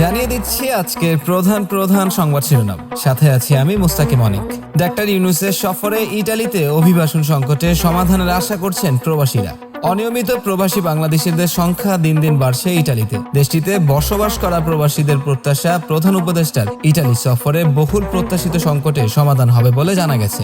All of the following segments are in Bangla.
জানিয়ে দিচ্ছি আজকের প্রধান সংবাদ শিরোনাম। সাথে আছি আমি মুস্তাকিম অনিক। ডাক্তার ইউনূসের সফরে ইটালিতে অভিবাসন সংকটে সমাধানের আশা করছেন প্রবাসীরা। অনিয়মিত প্রবাসী বাংলাদেশিদের সংখ্যা দিন দিন বাড়ছে ইটালিতে। দেশটিতে বসবাস করা প্রবাসীদের প্রত্যাশা প্রধান উপদেষ্টার ইটালি সফরে বহুল প্রত্যাশিত সংকটে সমাধান হবে বলে জানা গেছে।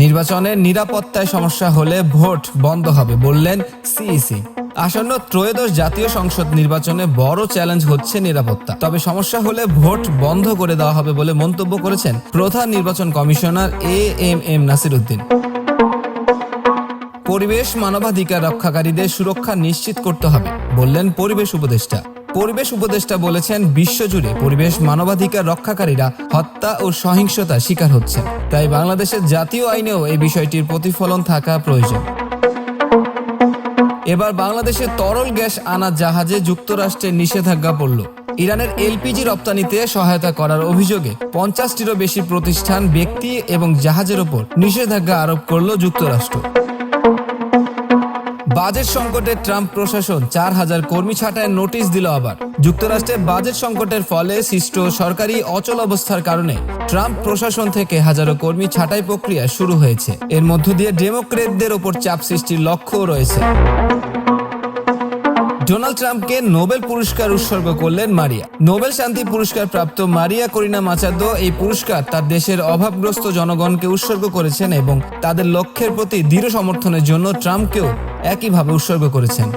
নির্বাচনের নিরাপত্তায় সমস্যা হলে ভোট বন্ধ হবে বললেন সিইসি। আসন্ন ত্রয়োদশ জাতীয় সংসদ নির্বাচনে বড় চ্যালেঞ্জ হচ্ছে নিরাপত্তা, তবে সমস্যা হলে ভোট বন্ধ করে দেওয়া হবে বলে মন্তব্য করেছেন প্রধান নির্বাচন কমিশনার এএমএম নাসির উদ্দিন। পরিবেশ মানবাধিকার রক্ষাকারীদের সুরক্ষা নিশ্চিত করতে হবে বললেন পরিবেশ উপদেষ্টা। পরিবেশ উপদেষ্টা বলেছেন, বিশ্বজুড়ে পরিবেশ মানবাধিকার রক্ষাকারীরা হত্যা ও সহিংসতার শিকার হচ্ছে, তাই বাংলাদেশের জাতীয় আইনেও এই বিষয়টির প্রতিফলন থাকা প্রয়োজন। এবার বাংলাদেশে তরল গ্যাস আনা জাহাজে যুক্তরাষ্ট্রের নিষেধাজ্ঞা পড়ল। ইরানের এলপিজি রপ্তানিতে সহায়তা করার অভিযোগে 50টিরও বেশি প্রতিষ্ঠান, ব্যক্তি এবং জাহাজের ওপর নিষেধাজ্ঞা আরোপ করল যুক্তরাষ্ট্র। বাজেট সংকটে ট্রাম্প প্রশাসন 4000 কর্মী ছাঁটাইয়ের নোটিশ দিল আবার। যুক্তরাষ্ট্রে বাজেট সংকটের ফলে সৃষ্ট সরকারি অচল অবস্থার কারণে ট্রাম্প প্রশাসন থেকে হাজারো কর্মী ছাঁটাই প্রক্রিয়া শুরু হয়েছে। এর মধ্য দিয়ে ডেমোক্রেটদের ওপর চাপ সৃষ্টির লক্ষ্যও রয়েছে। ডোনাল্ড ট্রাম্পকে নোবেল পুরস্কার উৎসর্গ করলেন মারিয়া। নোবেল শান্তি পুরস্কার প্রাপ্ত মারিয়া করিনা মাচাদো এই পুরস্কার তার দেশের অভাবগ্রস্ত জনগণকে উৎসর্গ করেছেন এবং তাদের লক্ষ্যের প্রতি দৃঢ় সমর্থনের জন্য ট্রাম্পকেও একইভাবে উৎসর্গ করেছেন।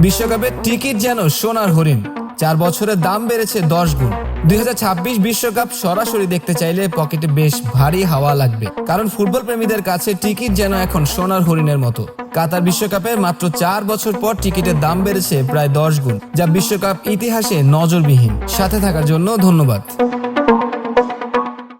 বিশ্বকাপের টিকিট যেন সোনার হরিণ, 4 বছরে দাম বেড়েছে 10 গুণ। 2026 বিশ্বকাপ সরাসরি দেখতে চাইলে পকেটে বেশ ভারী হাওয়া লাগবে, কারণ ফুটবল প্রেমীদের কাছে টিকিট যেন এখন সোনার হরিণের মতো। কাতার বিশ্বকাপে মাত্র 4 বছর পর টিকিটের দাম বেড়েছে প্রায় 10 গুণ, যা বিশ্বকাপ ইতিহাসে নজরবিহীন। সাথে থাকার জন্য ধন্যবাদ।